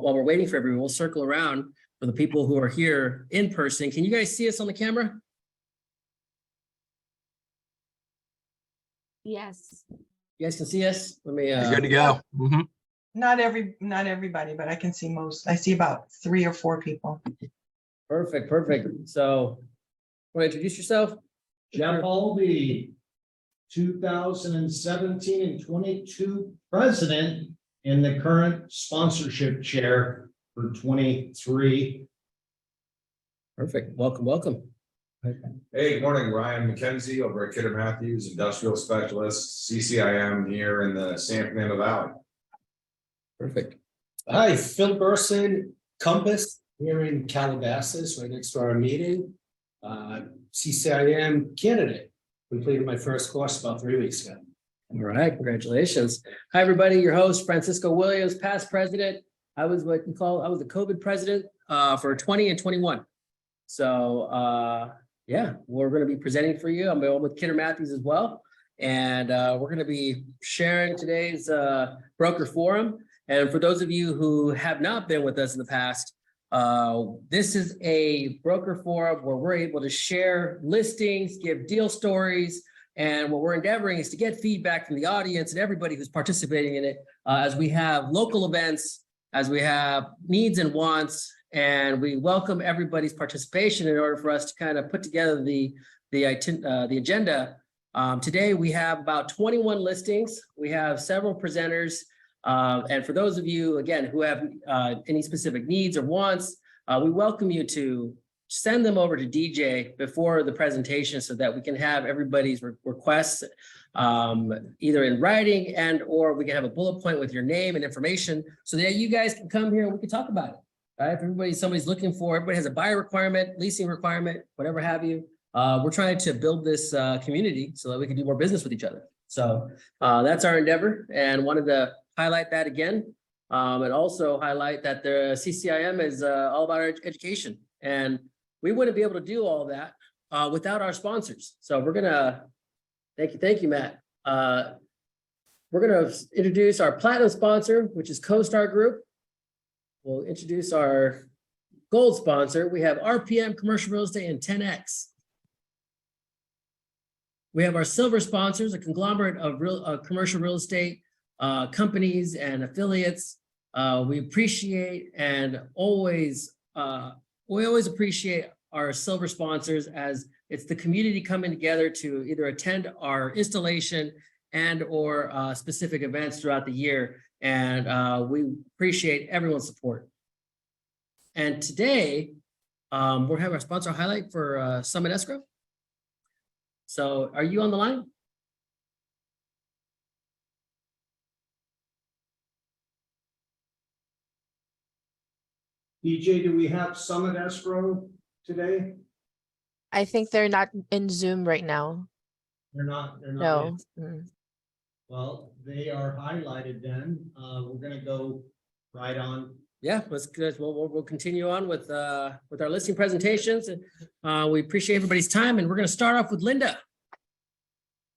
while we're waiting for everyone, we'll circle around for the people who are here in person. Can you guys see us on the camera? Yes. You guys can see us? Let me Good to go. Mm-hmm. Not everybody, but I can see most. I see about 3 or 4 people. Perfect. So, want to introduce yourself? Jeff Albee, 2017 and 22 president, and the current sponsorship chair for 23. Perfect. Welcome. Hey, good morning, Ryan McKenzie over at Kidder Matthews, industrial specialist, CCIM here in the San Fernando Valley. Perfect. Hi, Phil Burson, Compass, here in Calabasas, right next to our meeting. CCIM candidate, completed my first course about 3 weeks ago. All right, congratulations. Hi, everybody. Your host, Francisco Williams, past president. I was the COVID president for 20 and 21. So yeah, we're going to be presenting for you. I'm with Kidder Matthews as well. And we're going to be sharing today's broker forum. And for those of you who have not been with us in the past, this is a broker forum where we're able to share listings, give deal stories, and what we're endeavoring is to get feedback from the audience and everybody who's participating in it as we have local events, as we have needs and wants, and we welcome everybody's participation in order for us to kind of put together the agenda. Today we have about 21 listings. We have several presenters. And for those of you, again, who have any specific needs or wants, we welcome you to send them over to DJ before the presentation so that we can have everybody's requests either in writing or we can have a bullet point with your name and information so that you guys can come here and we can talk about it. Right? If somebody's looking for, everybody has a buyer requirement, leasing requirement, whatever have you. We're trying to build this community so that we can do more business with each other. So that's our endeavor, and wanted to highlight that again, and also highlight that the CCIM is all about our education, and we wouldn't be able to do all that without our sponsors. So we're gonna thank you, Matt. We're gonna introduce our platinum sponsor, which is CoStar Group. We'll introduce our gold sponsor. We have RPM Commercial Real Estate and 10X. We have our silver sponsors, a conglomerate of commercial real estate companies and affiliates. We appreciate and always appreciate our silver sponsors, as it's the community coming together to either attend our installation or specific events throughout the year. And we appreciate everyone's support. And today, we're having our sponsor highlight for Summit Escrow. So are you on the line? DJ, do we have Summit Escrow today? I think they're not in Zoom right now. They're not. No. Yet. Well, they are highlighted then. We're going to go right on. Yeah, let's good. We'll continue on with our listing presentations. We appreciate everybody's time, and we're going to start off with Linda.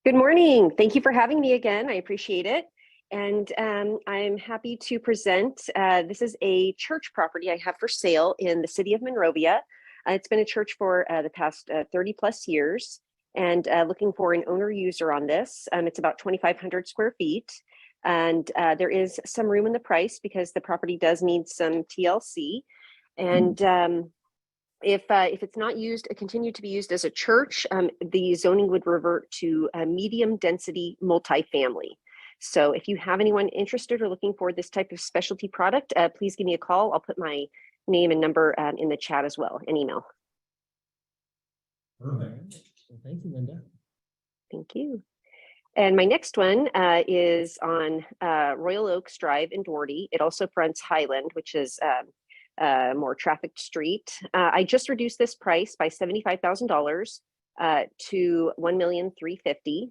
Good morning. Thank you for having me again. I appreciate it. And I'm happy to present. This is a church property I have for sale in the city of Monrovia. It's been a church for the past 30 plus years, and looking for an owner user on this. It's about 2,500 square feet. And there is some room in the price because the property does need some TLC. And if it's not continue to be used as a church, the zoning would revert to a medium density multifamily. So if you have anyone interested or looking for this type of specialty product, please give me a call. I'll put my name and number in the chat as well, and email. Perfect. Well, thank you, Linda. Thank you. And my next one is on Royal Oaks Drive in Doherty. It also fronts Highland, which is a more trafficked street. I just reduced this price by $75,000 to $1,350,000.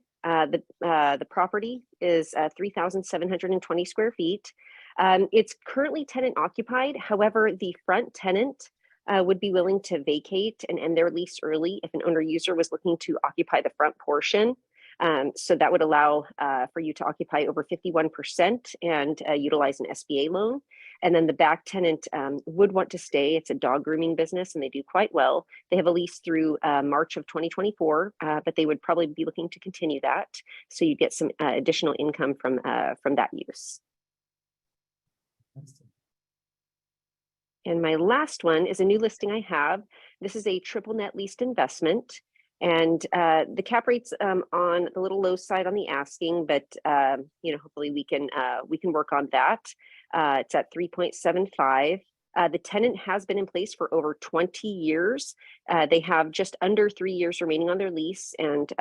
The property is 3,720 square feet. It's currently tenant occupied. However, the front tenant would be willing to vacate and end their lease early if an owner user was looking to occupy the front portion. So that would allow for you to occupy over 51% and utilize an SBA loan. And then the back tenant would want to stay. It's a dog grooming business and they do quite well. They have a lease through March of 2024, but they would probably be looking to continue that. So you get some additional income from that use. And my last one is a new listing I have. This is a triple net leased investment. And the cap rate's on the little low side on the asking, but hopefully we can work on that. It's at 3.75. The tenant has been in place for over 20 years. They have just under 3 years remaining on their lease, and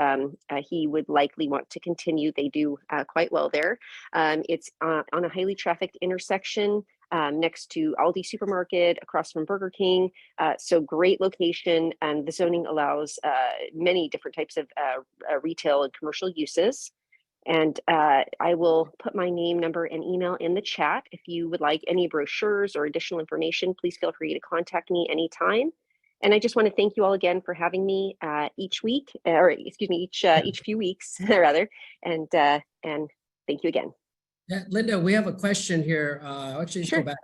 he would likely want to continue. They do quite well there. It's on a highly trafficked intersection next to Aldi supermarket, across from Burger King. So great location, and the zoning allows many different types of retail and commercial uses. And I will put my name, number, and email in the chat. If you would like any brochures or additional information, please feel free to contact me anytime. And I just want to thank you all again for having me each week, or excuse me, each few weeks rather. And thank you again. Yeah, Linda, we have a question here. Actually, let's Sure. go back.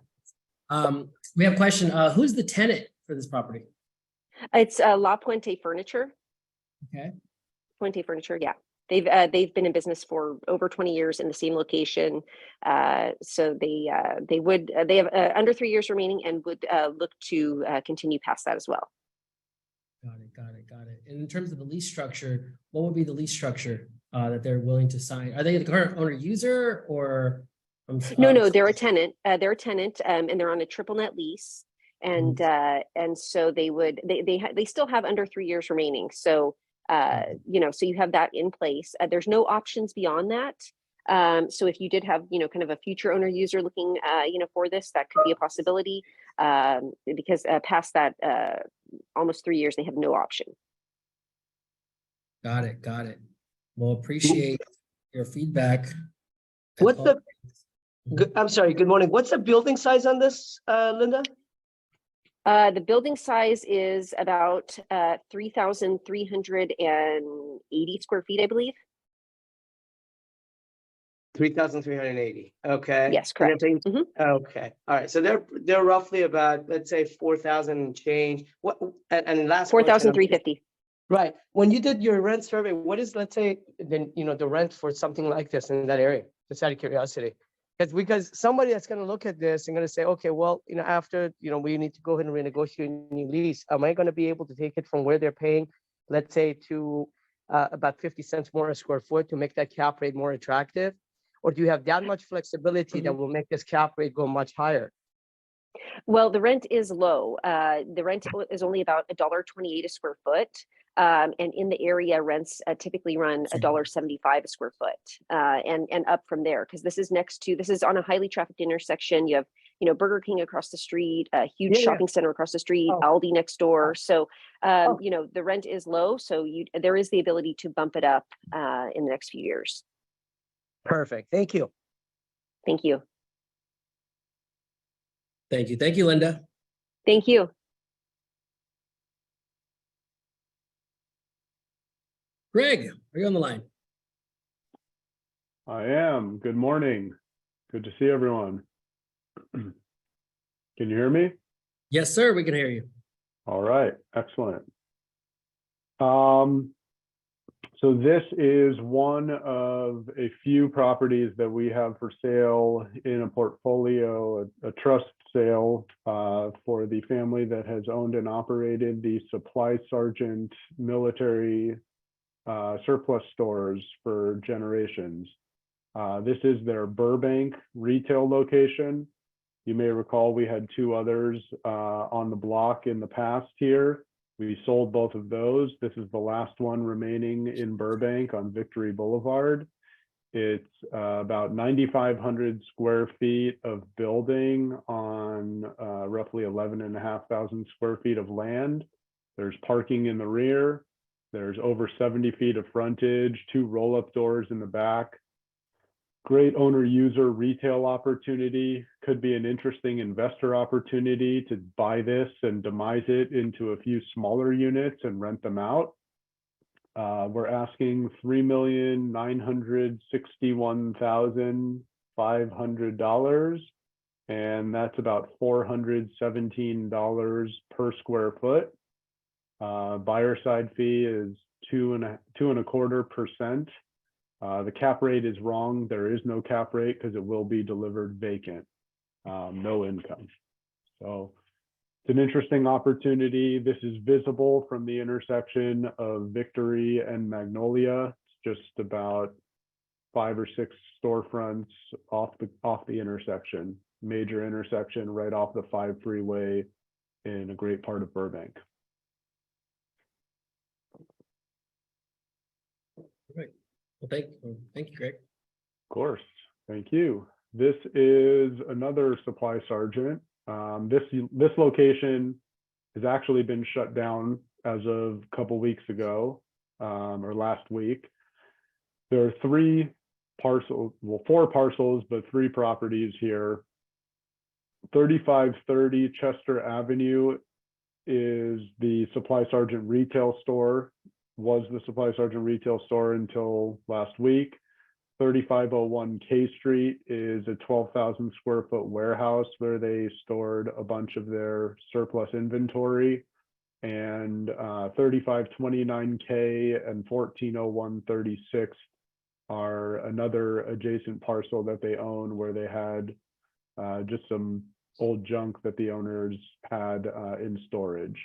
We have a question. Who's the tenant for this property? It's La Puente Furniture. Okay. Puente Furniture, yeah. They've been in business for over 20 years in the same location. So they have under 3 years remaining and would look to continue past that as well. Got it. And in terms of the lease structure, what would be the lease structure that they're willing to sign? Are they the current owner user or? No, they're a tenant. They're a tenant, and they're on a triple net lease. And so they still have under 3 years remaining. So so you have that in place. There's no options beyond that. So if you did have, kind of a future owner user looking, for this, that could be a possibility. Because past that, almost 3 years, they have no option. Got it. Well, appreciate your feedback. I'm sorry, good morning. What's the building size on this, Linda? The building size is about 3,380 square feet, I believe. 3,380. Okay. Yes, correct. Mhm. Okay. All right. So they're roughly about, let's say, 4,000 and change. What and last 4,350. Right. When you did your rent survey, what is, let's say, the rent for something like this in that area? Just out of curiosity. Because somebody that's going to look at this and going to say, okay, well, after, we need to go ahead and renegotiate a new lease. Am I going to be able to take it from where they're paying, let's say, to about 50 cents more a square foot to make that cap rate more attractive? Or do you have that much flexibility that will make this cap rate go much higher? Well, the rent is low. The rent is only about $1.28 a square foot. And in the area, rents typically run $1.75 a square foot, and up from there, because this is on a highly trafficked intersection. You have, Burger King across the street, a huge shopping center across the street, Aldi next door. So, the rent is low, so there is the ability to bump it up in the next few years. Perfect. Thank you. Thank you. Thank you, Linda. Thank you. Greg, are you on the line? I am. Good morning. Good to see everyone. Can you hear me? Yes, sir. We can hear you. All right. Excellent. So this is one of a few properties that we have for sale in a portfolio, a trust sale for the family that has owned and operated the Supply Sergeant military surplus stores for generations. This is their Burbank retail location. You may recall we had two others on the block in the past here. We sold both of those. This is the last one remaining in Burbank on Victory Boulevard. It's about 9,500 square feet of building on roughly 11,500 square feet of land. There's parking in the rear. There's over 70 feet of frontage, 2 roll-up doors in the back. Great owner-user retail opportunity. Could be an interesting investor opportunity to buy this and demise it into a few smaller units and rent them out. We're asking $3,961,500. and that's about $417 per square foot. Buyer side fee is 2.25%. The cap rate is wrong. There is no cap rate because it will be delivered vacant, no income. So it's an interesting opportunity. This is visible from the intersection of Victory and Magnolia. It's just about 5 or 6 storefronts off the intersection, major intersection right off the 5 freeway in a great part of Burbank. Right. Well, thank you, Greg. Of course, thank you. This is another supply sergeant. This location has actually been shut down as of a couple weeks ago, or last week. There are 4 parcels, but 3 properties here. 3530 Chester Avenue is the Supply Sergeant retail store, was the Supply Sergeant retail store until last week. 3501 K Street is a 12,000 square foot warehouse where they stored a bunch of their surplus inventory. And 3529 K and 1401 36 are another adjacent parcel that they own where they had just some old junk that the owners had in storage.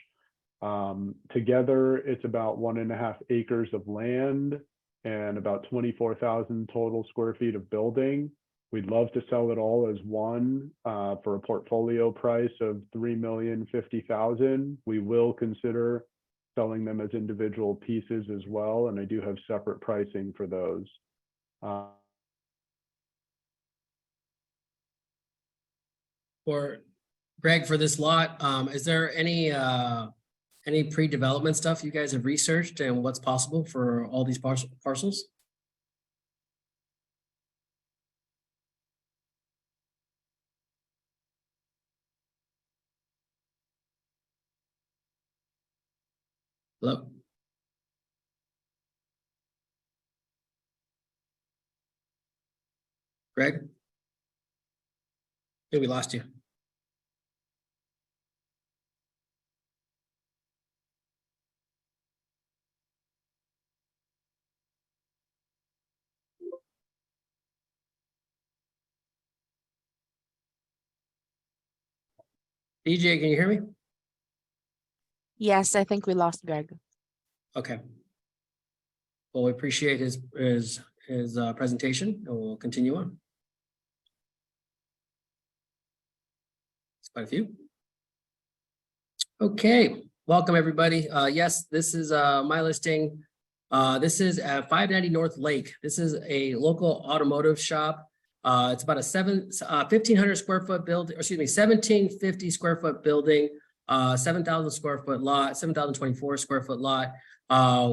Together, it's about 1.5 acres of land and about 24,000 total square feet of building. We'd love to sell it all as one for a portfolio price of $3,050,000. We will consider selling them as individual pieces as well, and I do have separate pricing for those. For Greg, for this lot, is there any pre-development stuff you guys have researched and what's possible for all these parcels? Hello? Greg? I think we lost you. DJ, can you hear me? Yes, I think we lost Greg. Okay. Well, we appreciate his presentation, and we'll continue on. It's quite a few. Okay, welcome everybody. Yes, this is my listing. This is at 590 North Lake. This is a local automotive shop. It's about a 1,500 square foot building, or excuse me, 1,750 square foot building, 7,000 square foot lot, 7,024 square foot lot.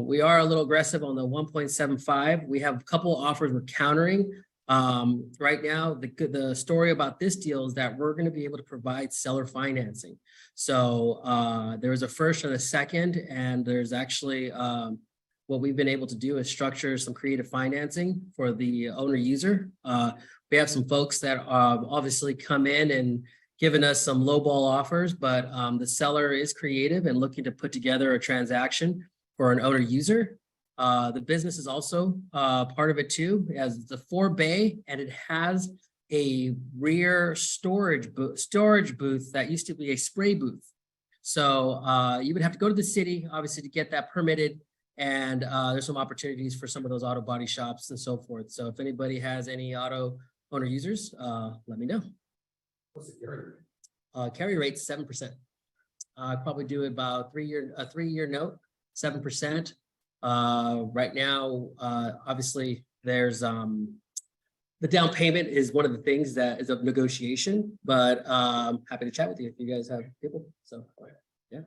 We are a little aggressive on the 1.75. We have a couple offers we're countering. Right now, the story about this deal is that we're going to be able to provide seller financing. So there's a first and a second, and there's actually what we've been able to do is structure some creative financing for the owner user. We have some folks that obviously come in and given us some lowball offers, but the seller is creative and looking to put together a transaction for an owner user. The business is also part of it too. It has the 4-bay and it has a rear storage booth that used to be a spray booth. So you would have to go to the city, obviously, to get that permitted. And there's some opportunities for some of those auto body shops and so forth. So if anybody has any auto owner users, let me know. What's the carry rate? Carry rate 7%. I probably do about a 3-year note, 7%. Right now, obviously, there's the down payment is one of the things that is of negotiation, but happy to chat with you if you guys have people. So yeah.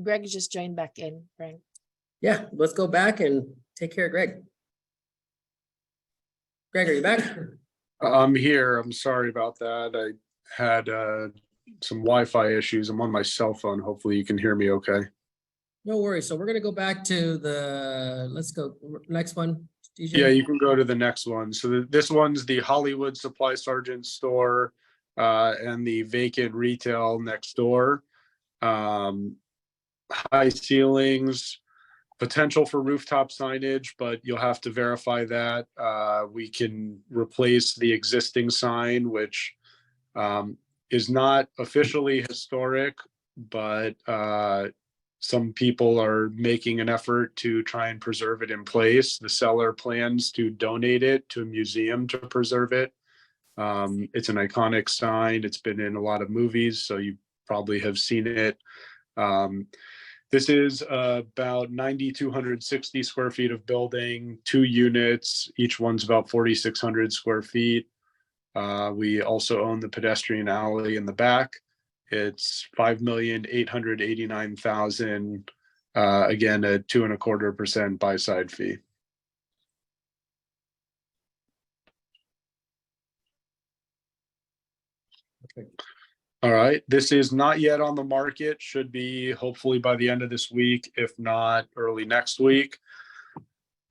Greg just joined back in, Frank. Yeah, let's go back and take care of Greg. Greg, are you back? I'm here. I'm sorry about that. I had some Wi-Fi issues. I'm on my cell phone. Hopefully you can hear me okay. No worries. So we're going to go back to let's go next one, DJ? Yeah, you can go to the next one. So this one's the Hollywood Supply Sergeant store and the vacant retail next door. High ceilings, potential for rooftop signage, but you'll have to verify that. We can replace the existing sign, which is not officially historic, but some people are making an effort to try and preserve it in place. The seller plans to donate it to a museum to preserve it. It's an iconic sign. It's been in a lot of movies, so you probably have seen it. This is about 9,260 square feet of building, 2 units. Each one's about 4,600 square feet. We also own the pedestrian alley in the back. It's 5,889,000. Again, a 2.25% buy side fee. Okay. All right, this is not yet on the market, should be hopefully by the end of this week, if not early next week.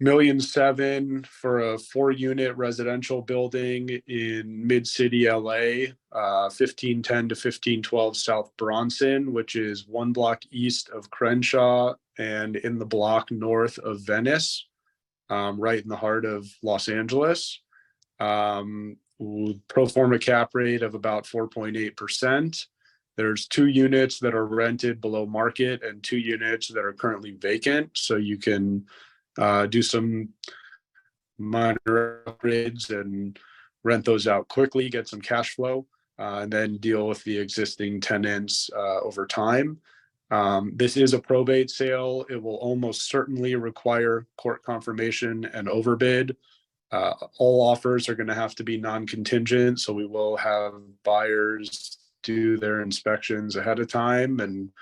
1.7 million for a 4-unit residential building in mid-city LA, 1510 to 1512 South Bronson, which is 1 block east of Crenshaw and in the block north of Venice, right in the heart of Los Angeles. Pro forma cap rate of about 4.8%. There's 2 units that are rented below market and 2 units that are currently vacant. So you can do some minor upgrades and rent those out quickly, get some cash flow, and then deal with the existing tenants over time. This is a probate sale. It will almost certainly require court confirmation and overbid. All offers are going to have to be non-contingent, so we will have buyers do their inspections ahead of time. And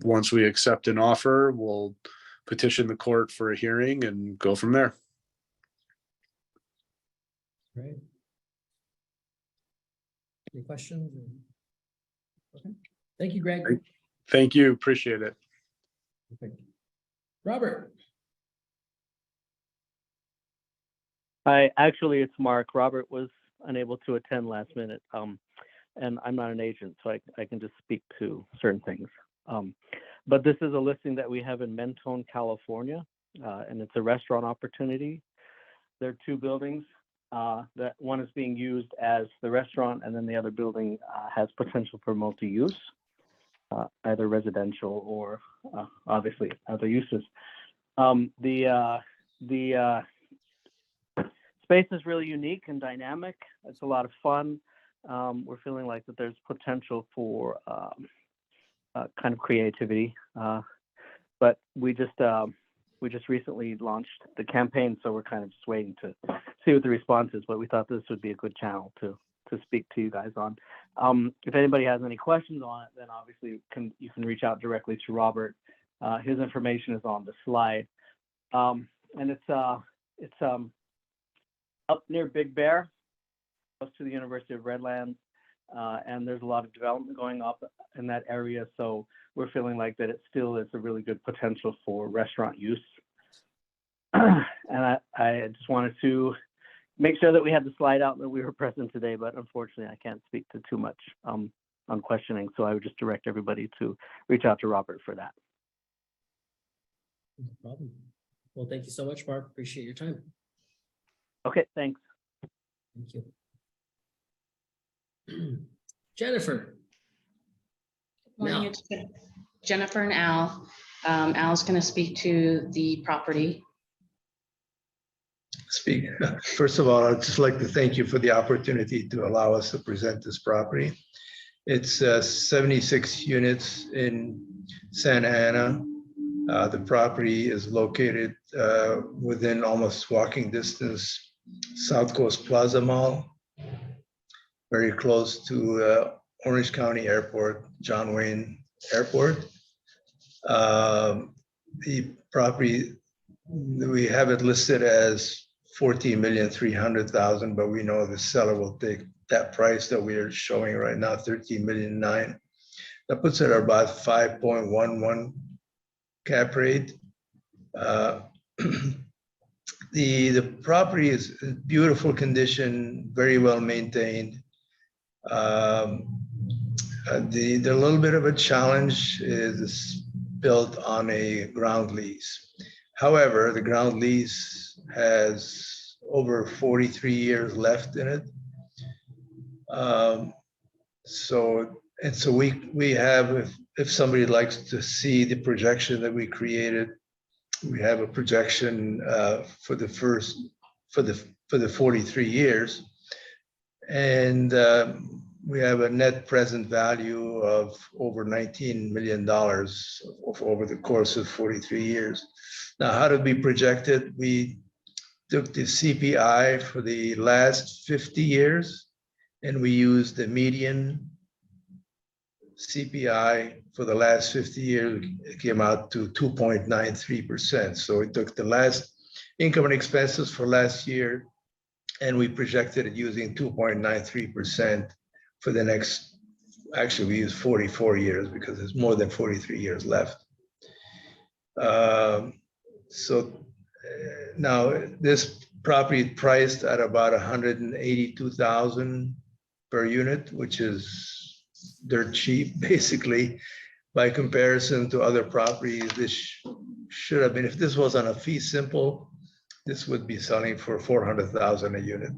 once we accept an offer, we'll petition the court for a hearing and go from there. Great. Any questions? Okay. Thank you, Greg. Thank you. Appreciate it. Okay. Robert. Hi, actually, it's Mark. Robert was unable to attend last minute, and I'm not an agent, so I can just speak to certain things. But this is a listing that we have in Mentone, California, and it's a restaurant opportunity. There are 2 buildings. That one is being used as the restaurant, and then the other building has potential for multi-use, either residential or obviously other uses. The space is really unique and dynamic. It's a lot of fun. We're feeling like that there's potential for kind of creativity, but we just recently launched the campaign, so we're kind of just waiting to see what the response is. But we thought this would be a good channel to speak to you guys on. If anybody has any questions on it, then obviously you can reach out directly to Robert. His information is on the slide, and it's up near Big Bear, close to the University of Redlands, and there's a lot of development going up in that area. So we're feeling like that it still is a really good potential for restaurant use. And I just wanted to make sure that we had the slide out and that we were present today, but unfortunately I can't speak to too much on questioning. So I would just direct everybody to reach out to Robert for that. No problem. Well, thank you so much, Mark. Appreciate your time. Okay, thanks. Thank you. Jennifer. Morning, Now. it's Jennifer and Al. Al's going to speak to the property. First of all, I'd just like to thank you for the opportunity to allow us to present this property. It's 76 units in Santa Ana. The property is located within almost walking distance South Coast Plaza Mall, very close to Orange County Airport, John Wayne Airport. The property, we have it listed as 14,300,000, but we know the seller will take that price that we are showing right now, 13,009,000. That puts it at about 5.11 cap rate. the property is in beautiful condition, very well maintained. The little bit of a challenge is it's built on a ground lease. However, the ground lease has over 43 years left in it. So we have, if somebody likes to see the projection that we created, we have a projection for the 43 years. And we have a net present value of over $19 million over the course of 43 years. Now, how did we project it? We took the CPI for the last 50 years, and we used the median CPI for the last 50 years. It came out to 2.93%. So we took the last income and expenses for last year, and we projected it using 2.93% for the next, actually we used 44 years because there's more than 43 years left. Now this property priced at about 182,000 per unit, which is dirt cheap, basically, by comparison to other properties. This should have been, if this was on a fee simple, this would be selling for 400,000 a unit.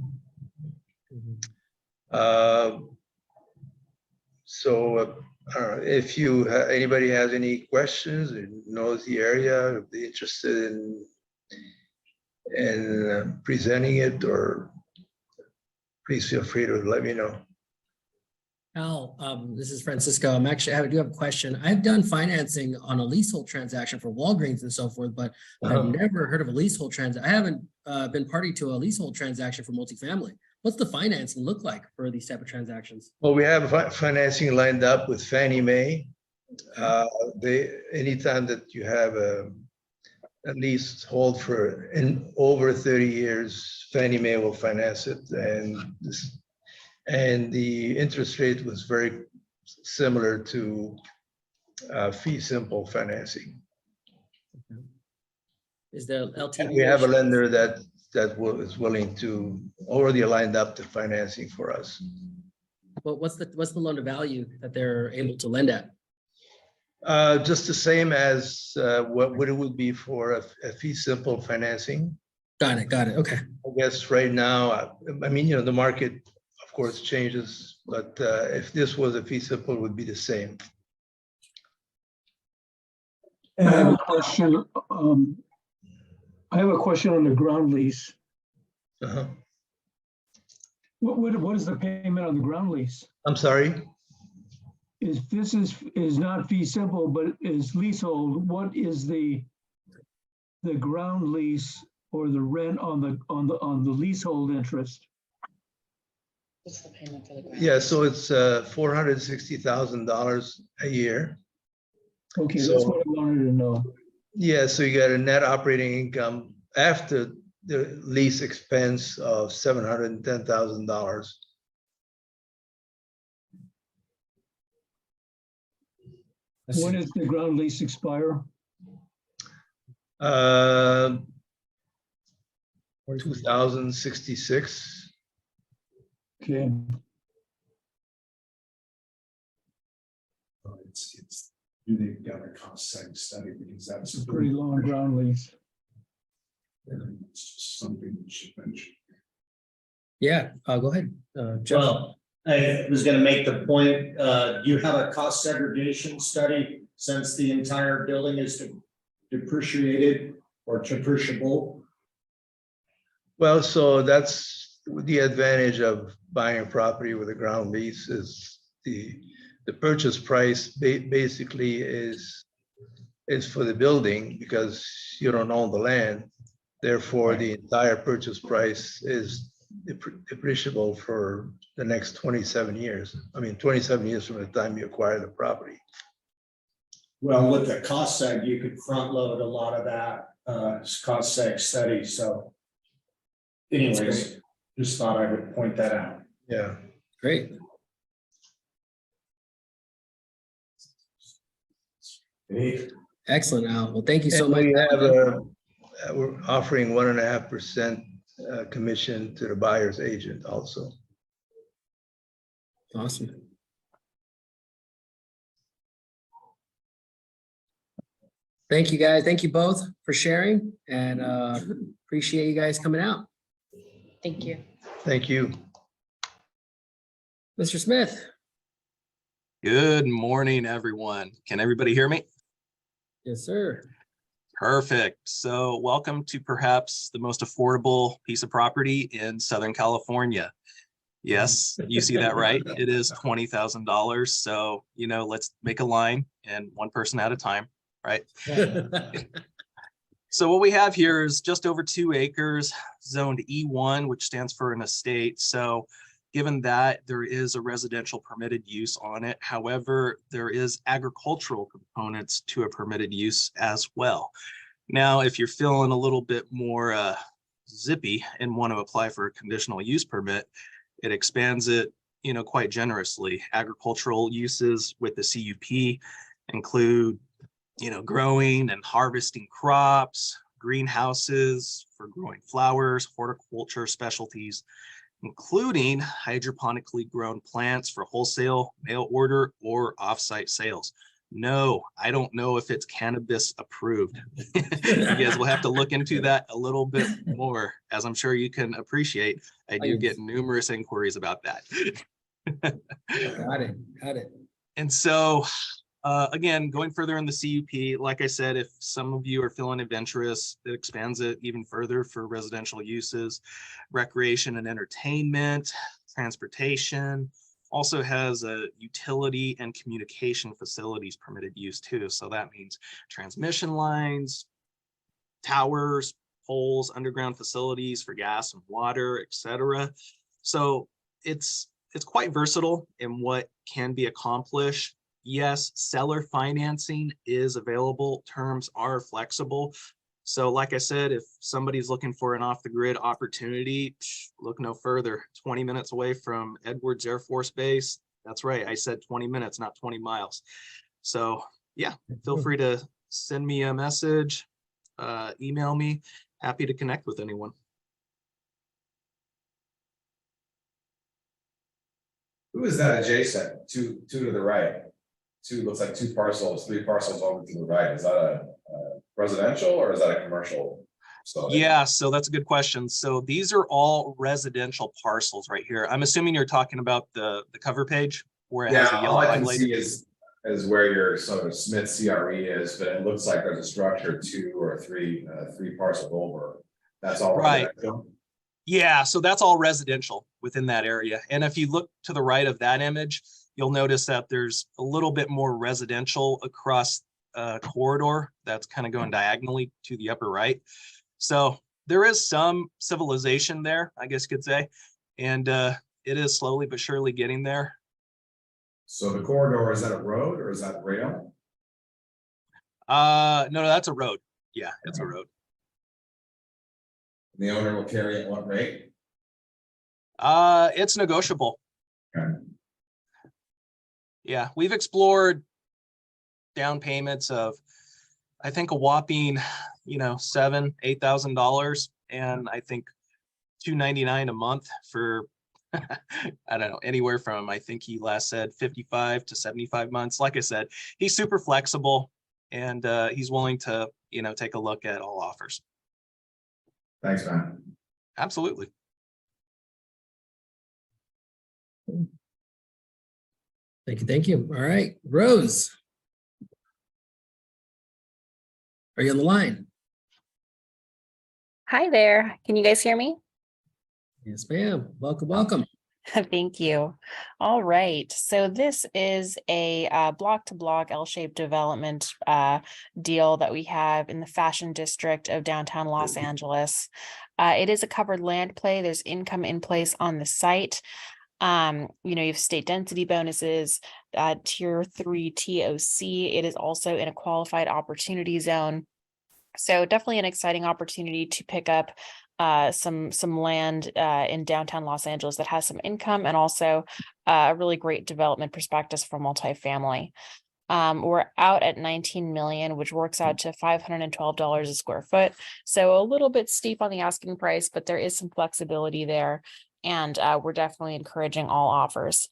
If anybody has any questions or knows the area, if they're interested in presenting it, or please feel free to let me know. Al, this is Francisco. I do have a question. I've done financing on a leasehold transaction for Walgreens and so forth, but I've never heard of a leasehold transaction. I haven't been party to a leasehold transaction for multifamily. What's the financing look like for these type of transactions? Well, we have financing lined up with Fannie Mae. Anytime that you have a leasehold for over 30 years, Fannie Mae will finance it, and the interest rate was very similar to fee simple financing. Is the LTV? We have a lender that is willing to already lined up the financing for us. Well, what's the loan to value that they're able to lend at? Just the same as what it would be for a fee simple financing. Got it. Okay. I guess right now, I mean, the market, of course, changes, but if this was a fee simple, it would be the same. And I have a question. I have a question on the ground lease. What is the payment on the ground lease? I'm sorry? If this is not fee simple, but is leasehold, what is the ground lease or the rent on the leasehold interest? What's the payment for the ground? Yeah, so it's $460,000 a year. Okay, that's what I wanted to know. Yeah, so you got a net operating income after the lease expense of $710,000. When does the ground lease expire? 2066. Okay. They've got a cost seg study because that's It's a pretty long ground lease. It's just something we should mention. Yeah, go ahead, Jeff. Well, I was going to make the point, you have a cost segregation study since the entire building is depreciated or depreciable. Well, so that's the advantage of buying a property with a ground lease is the purchase price basically is for the building because you don't own the land. Therefore, the entire purchase price is depreciable for the next 27 years. I mean, 27 years from the time you acquire the property. Well, with the cost seg, you could front load a lot of that cost seg study. So anyways, just thought I would point that out. Yeah. Great. Hey. Excellent, Al. Well, thank you so And much. we have we're offering 1.5% commission to the buyer's agent also. Awesome. Thank you, guys. Thank you both for sharing, and appreciate you guys coming out. Thank you. Thank you. Mr. Smith. Good morning, everyone. Can everybody hear me? Yes, sir. Perfect. So welcome to perhaps the most affordable piece of property in Southern California. Yes, you see that right. It is $20,000. So, you know, let's make a line and one person at a time, right? So what we have here is just over 2 acres, zoned E1, which stands for an estate. So given that, there is a residential permitted use on it. However, there is agricultural components to a permitted use as well. Now, if you're feeling a little bit more zippy and want to apply for a conditional use permit, it expands it, you know, quite generously. Agricultural uses with the CUP include, you know, growing and harvesting crops, greenhouses for growing flowers, horticulture specialties, including hydroponically grown plants for wholesale, mail order, or offsite sales. No, I don't know if it's cannabis approved. You guys will have to look into that a little bit more, as I'm sure you can appreciate. I do get numerous inquiries about that. Got it. Got it. And so, again, going further in the CUP, like I said, if some of you are feeling adventurous, it expands it even further for residential uses, recreation and entertainment, transportation, also has a utility and communication facilities permitted use too. So that means transmission lines, towers, poles, underground facilities for gas and water, etc. So it's quite versatile in what can be accomplished. Yes, seller financing is available. Terms are flexible. So like I said, if somebody's looking for an off-the-grid opportunity, look no further. 20 minutes away from Edwards Air Force Base. That's right, I said 20 minutes, not 20 miles. So yeah, feel free to send me a message, email me. Happy to connect with anyone. Who is that adjacent? Two to the right. Looks like 2 parcels, 3 parcels over to the right. Is that a residential or is that a commercial? Yeah, so that's a good question. So these are all residential parcels right here. I'm assuming you're talking about the cover page where it has the yellow all I can highlighted. see is where your sort of Smith CRE is, but it looks like there's a structure 2 or 3 parcels over. That's all right. residential? Yeah, so that's all residential within that area. And if you look to the right of that image, you'll notice that there's a little bit more residential across a corridor that's kind of going diagonally to the upper right. So there is some civilization there, I guess you could say. And it is slowly but surely getting there. So the corridor, is that a road or is that rail? No, that's a road. Yeah, it's a road. The owner will carry at what rate? It's negotiable. Okay. Yeah, we've explored down payments of, I think, a whopping, you know, $7,000-8,000, and I think $299 a month for I don't know, anywhere from, I think he last said 55 to 75 months. Like I said, he's super flexible, and he's willing to, you know, take a look at all offers. Thanks, man. Absolutely. Thank you. Thank you. All right, Rose. Are you on the line? Hi there. Can you guys hear me? Yes, ma'am. Welcome, welcome. Thank you. All right. So this is a block-to-block L-shaped development deal that we have in the Fashion District of downtown Los Angeles. It is a covered land play. There's income in place on the site. You know, you have state density bonuses, tier 3 TOC. It is also in a qualified opportunity zone. So definitely an exciting opportunity to pick up some land in downtown Los Angeles that has some income and also a really great development prospectus for multifamily. We're out at 19 million, which works out to $512 a square foot. So a little bit steep on the asking price, but there is some flexibility there. And we're definitely encouraging all offers.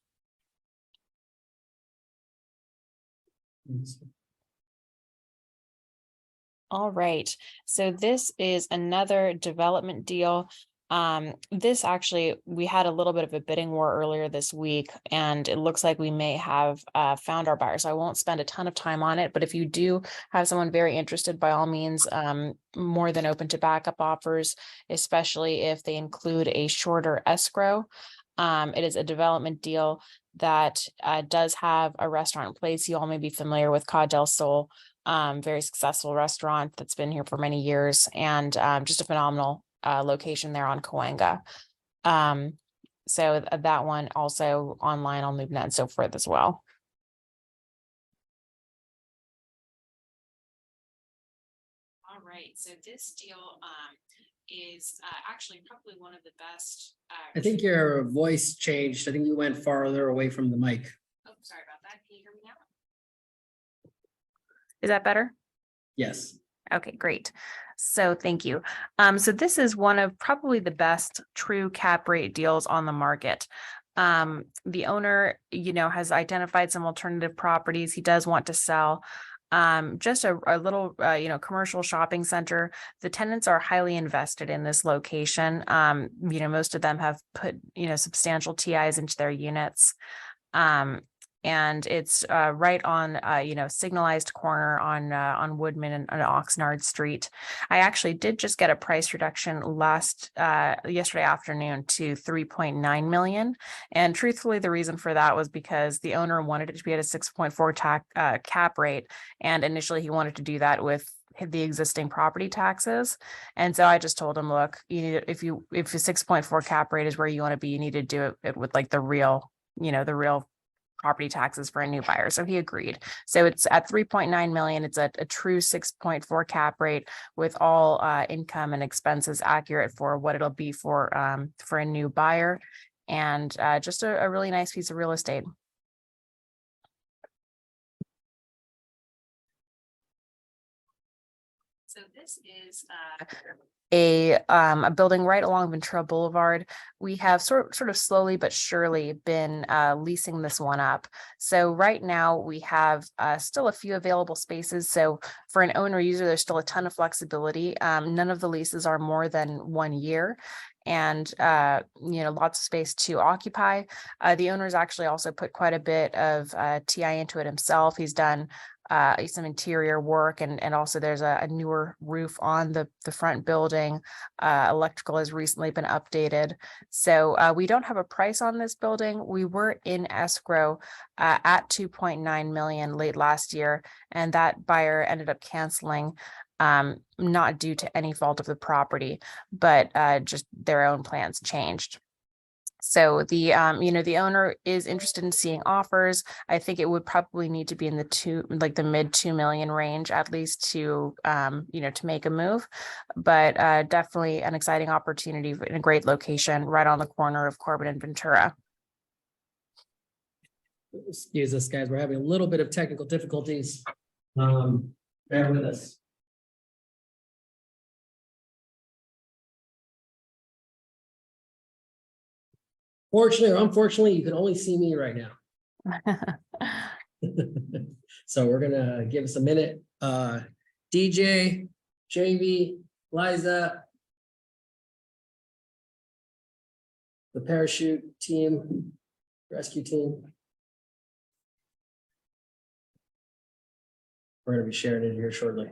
All right, so this is another development deal. This actually, we had a little bit of a bidding war earlier this week, and it looks like we may have found our buyer. So I won't spend a ton of time on it, but if you do have someone very interested, by all means, more than open to backup offers, especially if they include a shorter escrow. It is a development deal that does have a restaurant in place. You all may be familiar with Cod del Sol. Very successful restaurant that's been here for many years, and just a phenomenal location there on Cahuenga. So that one also online on LoopNet and so forth as well. All right, so this deal is actually probably one of the best. I think your voice changed. I think you went farther away from the mic. Oh, sorry about that. Can you hear me now? Is that better? Yes. Okay, great. So thank you. So this is one of probably the best true cap rate deals on the market. The owner, has identified some alternative properties he does want to sell. Just a little, commercial shopping center. The tenants are highly invested in this location. Most of them have put, substantial TIs into their units. And it's right on signalized corner on Woodman and Oxnard Street. I actually did just get a price reduction yesterday afternoon to 3.9 million. And truthfully, the reason for that was because the owner wanted it to be at a 6.4 cap rate, and initially he wanted to do that with the existing property taxes. And so I just told him, look, if a 6.4 cap rate is where you want to be, you need to do it with like the real property taxes for a new buyer. So he agreed. So it's at 3.9 million. It's a true 6.4 cap rate with all income and expenses accurate for what it'll be for a new buyer, and just a really nice piece of real estate. So this is a building right along Ventura Boulevard. We have sort of slowly but surely been leasing this one up. So right now we have still a few available spaces. So for an owner user, there's still a ton of flexibility. None of the leases are more than 1 year, and lots of space to occupy. The owner's actually also put quite a bit of TI into it himself. He's done some interior work, and also there's a newer roof on the front building. Electrical has recently been updated. So we don't have a price on this building. We were in escrow at 2.9 million late last year, and that buyer ended up canceling, not due to any fault of the property, but just their own plans changed. So the owner is interested in seeing offers. I think it would probably need to be in the mid 2 million range at least to to make a move, but definitely an exciting opportunity in a great location right on the corner of Corbin and Ventura. Excuse us, guys. We're having a little bit of technical difficulties. Bear with us. Fortunately or unfortunately, you can only see me right now. So we're gonna give us a minute. DJ, JV, Liza, the parachute team, rescue team. We're gonna be sharing it here shortly.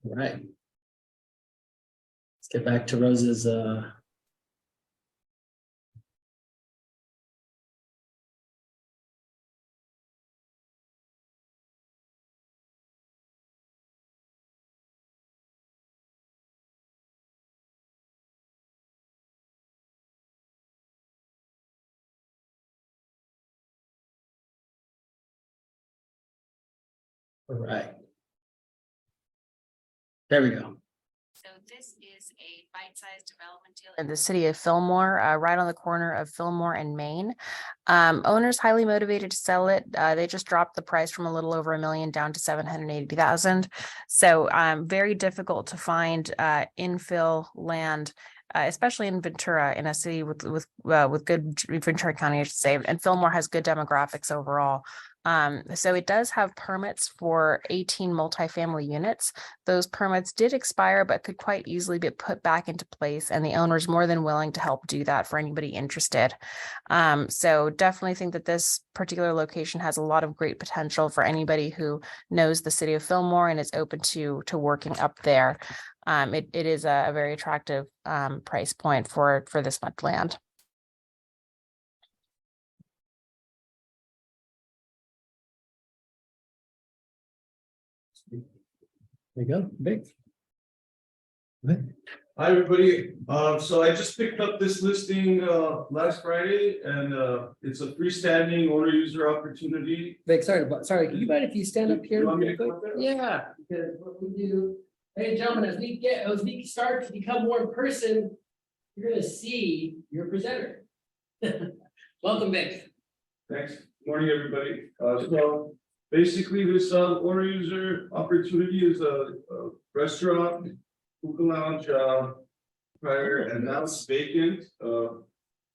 All right. Let's get back to Rose's all right. There we go. So this is a bite-sized development deal in the city of Fillmore, right on the corner of Fillmore and Main. Owners highly motivated to sell it. They just dropped the price from a little over $1 million down to 780,000. So very difficult to find infill land, especially in Ventura, in a city with good Ventura County, I should say, and Fillmore has good demographics overall. So it does have permits for 18 multifamily units. Those permits did expire, but could quite easily be put back into place, and the owner is more than willing to help do that for anybody interested. So definitely think that this particular location has a lot of great potential for anybody who knows the city of Fillmore and is open to working up there. It is a very attractive price point for this much land. There you go, big. Hi, everybody. So I just picked up this listing last Friday, and it's a freestanding owner user opportunity. Vic, sorry, can you mind if you stand up here? You want me real to quick? come there? Yeah, because what we do, ladies and gentlemen, as we start to become more in person, you're gonna see your presenter. Welcome, Vic. Thanks. Morning, everybody. So basically, this owner user opportunity is a restaurant, hookah lounge, prior, and now it's vacant. So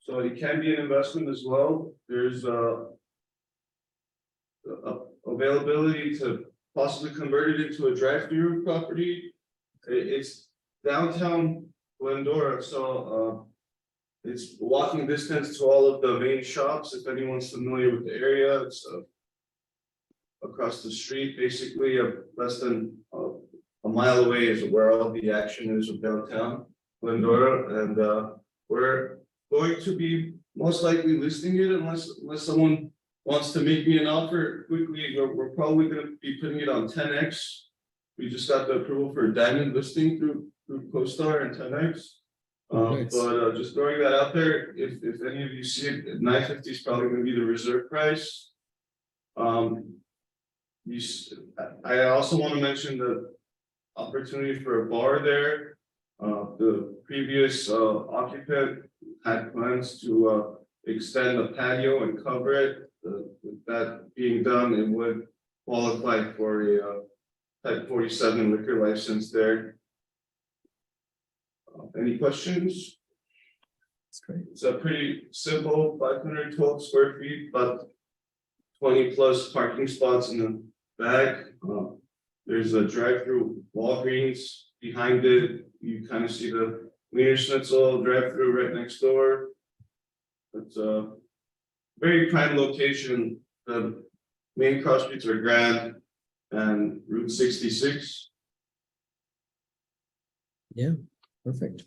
it can be an investment as well. There's availability to possibly convert it into a drive-through property. It's downtown Glendora, so it's walking distance to all of the main shops. If anyone's familiar with the area, it's across the street, basically, less than a mile away is where all the action is of downtown Glendora, and we're going to be most likely listing it unless someone wants to make me an offer quickly. We're probably going to be putting it on 10X. We just got the approval for a diamond listing through CoStar and 10X. But just throwing that out there, if any of you see it, 950 is probably going to be the reserve price. I also want to mention the opportunity for a bar there. The previous occupant had plans to extend the patio and cover it. With that being done, it would qualify for a type 47 liquor license there. Any questions? That's great. It's a pretty simple 512 square feet, but 20 plus parking spots in the back. There's a drive-through Walgreens behind it. You kind of see the Wiener Schnitzel drive-through right next door. It's a very prime location. The main cross streets are Grand and Route 66. Yeah, perfect.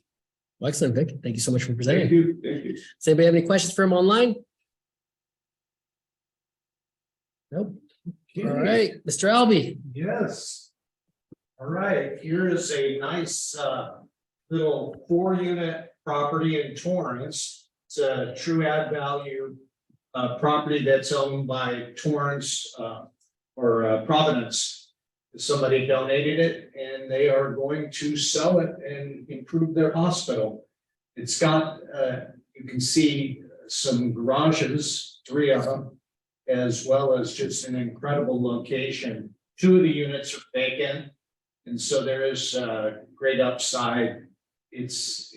Well, excellent, Vic. Thank you so much for presenting. Thank you. Thank you. Does anybody have any questions for him online? Nope. All right, Mr. Albee. Yes. All right, here is a nice little 4-unit property in Torrance. It's a true add value property that's owned by Torrance or Providence. Somebody donated it and they are going to sell it and improve their hospital. It's got, you can see some garages, 3 of them, as well as just an incredible location. 2 of the units are vacant, and so there is great upside. It's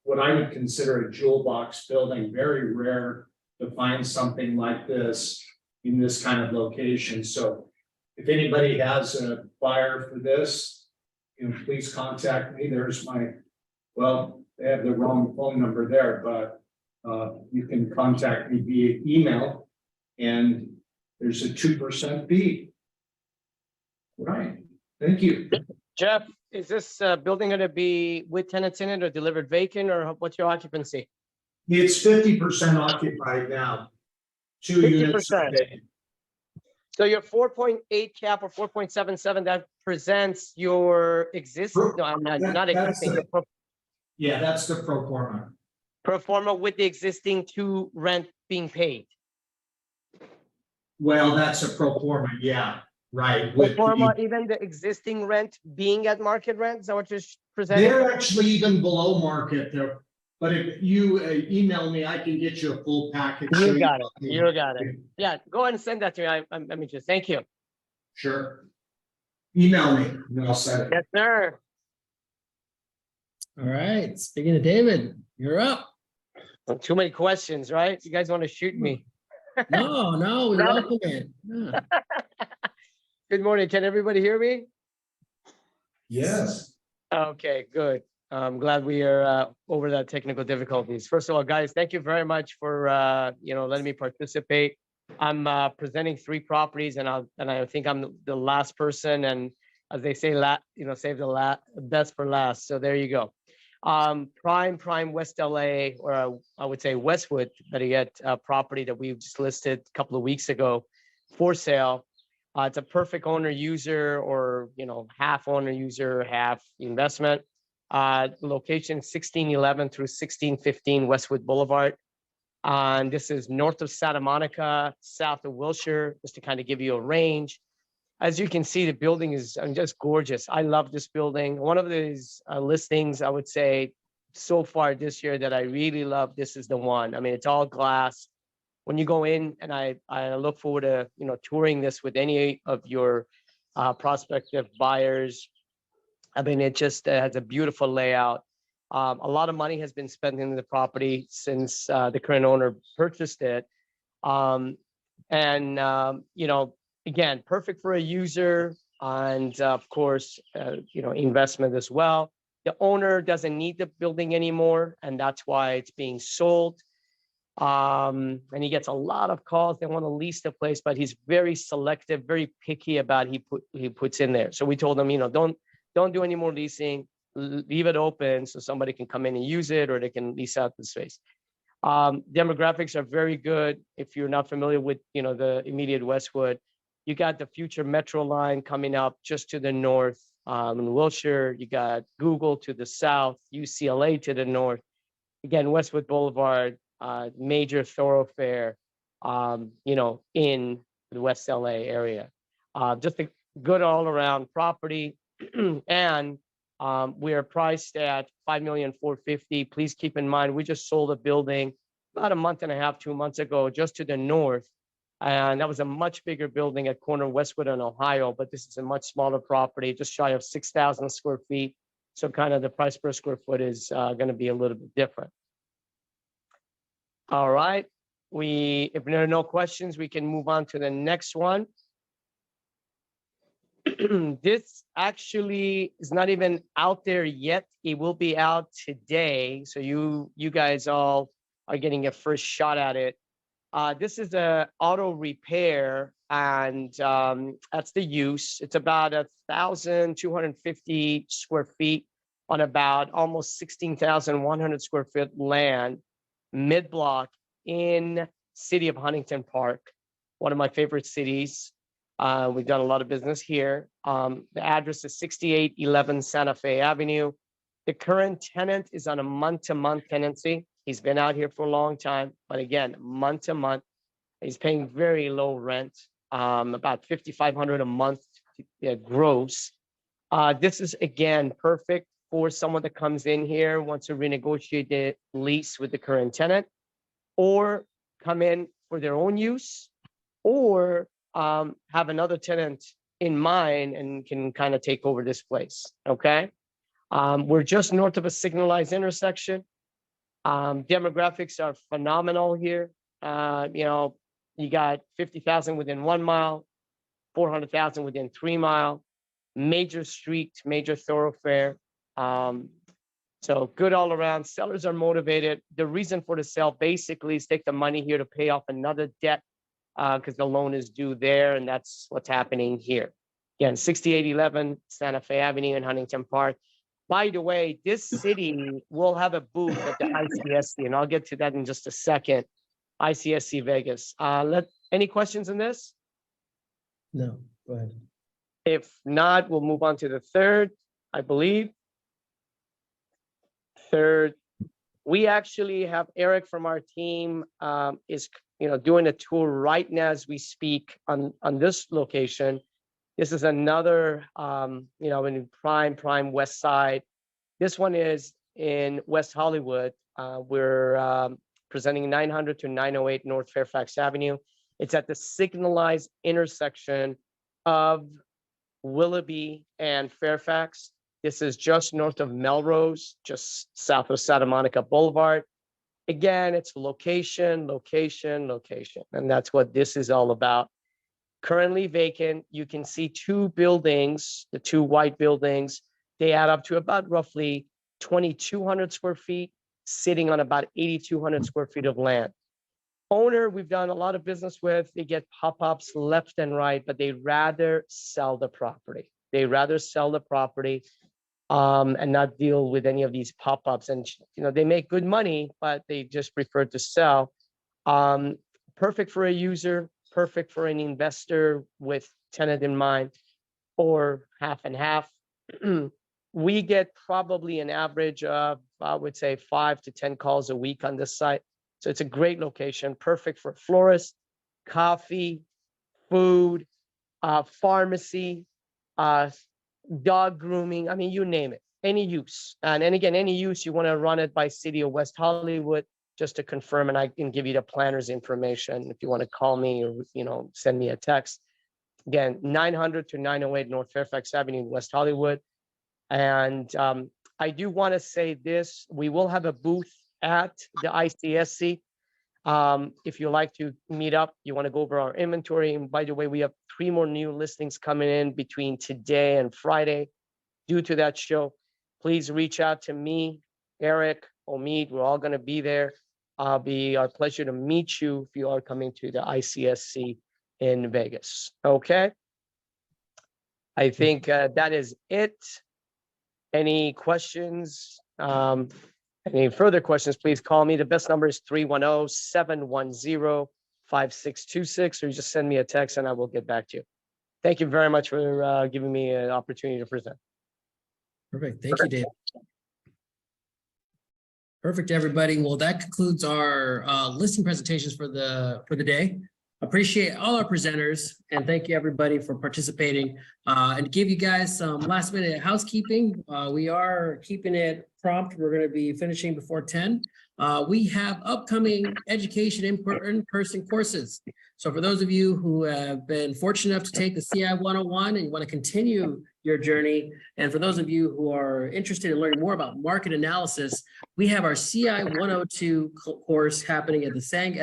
what I would consider a jewel box building. Very rare to find something like this in this kind of location. So if anybody has a buyer for this, please contact me. There's my, well, they have the wrong phone number there, but you can contact me via email. And there's a 2% fee. Right, thank you. Jeff, is this building going to be with tenants in it or delivered vacant, or what's your occupancy? It's 50% occupied now. 2 units. 50%. So your 4.8 cap or 4.77, that presents your existing, no, I'm not existing. Yeah, that's the pro forma. Pro forma with the existing 2 rent being paid. Well, that's a pro forma, yeah. Right. Pro With forma, the, even the existing rent being at market rent, is that what you're presenting? they're actually even below market there. But if you email me, I can get you a full package. so You got it, you got it. can- Yeah, go ahead and send that to me. I'm interested. Thank you. Sure. Email me and I'll send it. Yes, sir. All right, speaking of David, you're up. Too many questions, right? You guys want to shoot me? No, no, we No? welcome it. Yeah. Good morning. Can everybody hear me? Yes. Okay, good. I'm glad we are over that technical difficulties. First of all, guys, thank you very much for letting me participate. I'm presenting 3 properties, and I think I'm the last person. And as they say, save the best for last. So there you go. Prime West LA, or I would say Westwood, better yet, property that we just listed a couple of weeks ago for sale. It's a perfect owner user, or half owner user, half investment. Location 1611 through 1615 Westwood Boulevard. And this is north of Santa Monica, south of Wilshire, just to kind of give you a range. As you can see, the building is just gorgeous. I love this building. One of these listings, I would say, so far this year that I really love, this is the one. I mean, it's all glass. When you go in, and I look forward to touring this with any of your prospective buyers. I mean, it just has a beautiful layout. A lot of money has been spent in the property since the current owner purchased it. Again, perfect for a user, and of course, investment as well. The owner doesn't need the building anymore, and that's why it's being sold. And he gets a lot of calls. They want to lease the place, but he's very selective, very picky about he puts in there. So we told him, don't do any more leasing. Leave it open so somebody can come in and use it, or they can lease out the space. Demographics are very good. If you're not familiar with the immediate Westwood, you got the future metro line coming up just to the north. In Wilshire, you got Google to the south, UCLA to the north. Again, Westwood Boulevard, major thoroughfare, in the West LA area. Just a good all around property. And we are priced at $5,450,000. Please keep in mind, we just sold a building about a month and a half, 2 months ago, just to the north. And that was a much bigger building at corner Westwood and Ohio, but this is a much smaller property, just shy of 6,000 square feet. So kind of the price per square foot is going to be a little bit different. All right. If there are no questions, we can move on to the next one. This actually is not even out there yet. It will be out today. So you guys all are getting a first shot at it. This is a auto repair, and that's the use. It's about 1,250 square feet on about almost 16,100 square foot land, mid-block in city of Huntington Park, one of my favorite cities. We've done a lot of business here. The address is 6811 Santa Fe Avenue. The current tenant is on a month-to-month tenancy. He's been out here for a long time, but again, month-to-month. He's paying very low rent, about $5,500 a month gross. This is, again, perfect for someone that comes in here, wants to renegotiate the lease with the current tenant, or come in for their own use, or have another tenant in mind and can kind of take over this place, okay? We're just north of a signalized intersection. Demographics are phenomenal here. You got 50,000 within 1 mile, 400,000 within 3 mile, major street, major thoroughfare. So good all around. Sellers are motivated. The reason for the sale basically is take the money here to pay off another debt, because the loan is due there, and that's what's happening here. Again, 6811 Santa Fe Avenue in Huntington Park. By the way, this city will have a booth at the ICSC, and I'll get to that in just a second. ICSC Vegas. Any questions on this? No, go ahead. If not, we'll move on to the third, I believe. Third, we actually have Eric from our team is doing a tour right now as we speak on this location. This is another, in prime West Side. This one is in West Hollywood. We're presenting 900 to 908 North Fairfax Avenue. It's at the signalized intersection of Willoughby and Fairfax. This is just north of Melrose, just south of Santa Monica Boulevard. Again, it's location, location, location, and that's what this is all about. Currently vacant. You can see two buildings, the two white buildings. They add up to about roughly 2,200 square feet, sitting on about 8,200 square feet of land. Owner, we've done a lot of business with. They get pop-ups left and right, but they rather sell the property. They rather sell the property and not deal with any of these pop-ups. And they make good money, but they just prefer to sell. Perfect for a user, perfect for an investor with tenant in mind, or half and half. We get probably an average of, I would say, 5 to 10 calls a week on this site. So it's a great location, perfect for florists, coffee, food, pharmacy, dog grooming. I mean, you name it, any use. And again, any use, you want to run it by City of West Hollywood just to confirm, and I can give you the planner's information if you want to call me or send me a text. Again, 900 to 908 North Fairfax Avenue in West Hollywood. And I do want to say this: we will have a booth at the ICSC. If you like to meet up, you want to go over our inventory. And by the way, we have 3 more new listings coming in between today and Friday due to that show. Please reach out to me, Eric, Omid. We're all going to be there. It'll be our pleasure to meet you if you are coming to the ICSC in Vegas. Okay. I think that is it. Any questions? Any further questions, please call me. The best number is 310-710-5626, or you just send me a text and I will get back to you. Thank you very much for giving me an opportunity to present. Perfect. Thank you, Dave. Perfect, everybody. Well, that concludes our listing presentations for the day. Appreciate all our presenters, and thank you everybody for participating. And to give you guys some last minute housekeeping, we are keeping it prompt. We're going to be finishing before 10. We have upcoming education in-person courses. So for those of you who have been fortunate enough to take the CI 101 and you want to continue your journey, and for those of you who are interested in learning more about market analysis, we have our CI 102 course happening at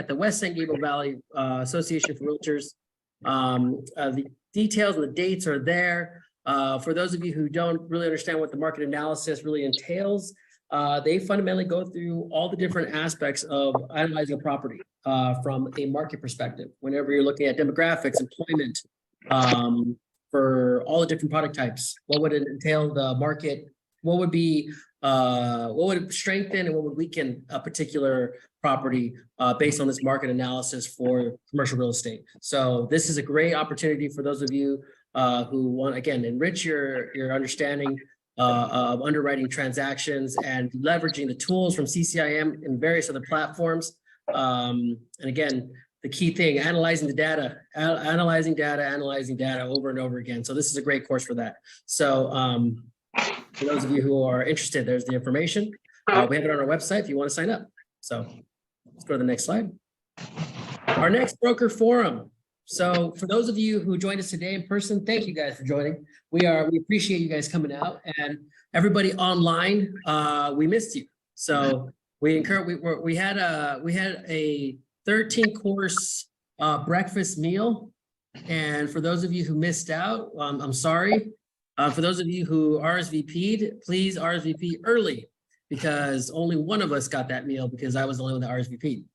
the West San Gabriel Valley Association for Realtors. The details and the dates are there. For those of you who don't really understand what the market analysis really entails, they fundamentally go through all the different aspects of analyzing a property from a market perspective. Whenever you're looking at demographics, employment, for all the different product types, what would it entail the market? What would strengthen and what would weaken a particular property based on this market analysis for commercial real estate? So this is a great opportunity for those of you who want, again, enrich your understanding of underwriting transactions and leveraging the tools from CCIM and various other platforms. And again, the key thing, analyzing data over and over again. So this is a great course for that. So for those of you who are interested, there's the information. We have it on our website if you want to sign up. So let's go to the next slide. Our next broker forum. So for those of you who joined us today in person, thank you guys for joining. We appreciate you guys coming out, and everybody online, we missed you. So we had a 13-course breakfast meal, and for those of you who missed out, I'm sorry. For those of you who RSVP'd, please RSVP early, because only one of us got that meal because I was the only one that RSVP'd.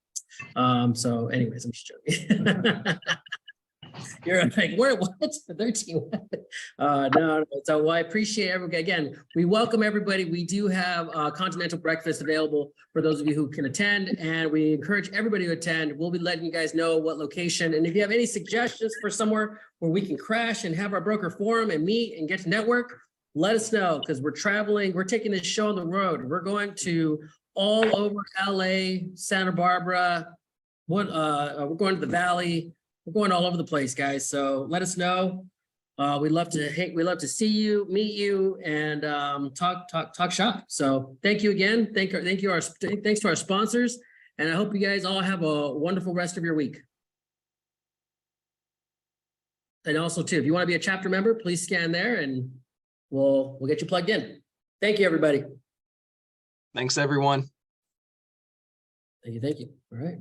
So anyways, I'm just joking. You're like, what? 13? No. So I appreciate everybody. Again, we welcome everybody. We do have continental breakfast available for those of you who can attend, and we encourage everybody to attend. We'll be letting you guys know what location, and if you have any suggestions for somewhere where we can crash and have our broker forum and meet and get to network, let us know, because we're traveling. We're taking this show on the road. We're going to all over LA, Santa Barbara. We're going to the Valley. We're going all over the place, guys. So let us know. we'd love to see you, meet you, and talk shop. So thank you again. Thanks to our sponsors, and I hope you guys all have a wonderful rest of your week. And also too, if you want to be a chapter member, please scan there and we'll get you plugged in. Thank you, everybody. Thanks, everyone. Thank you. All right.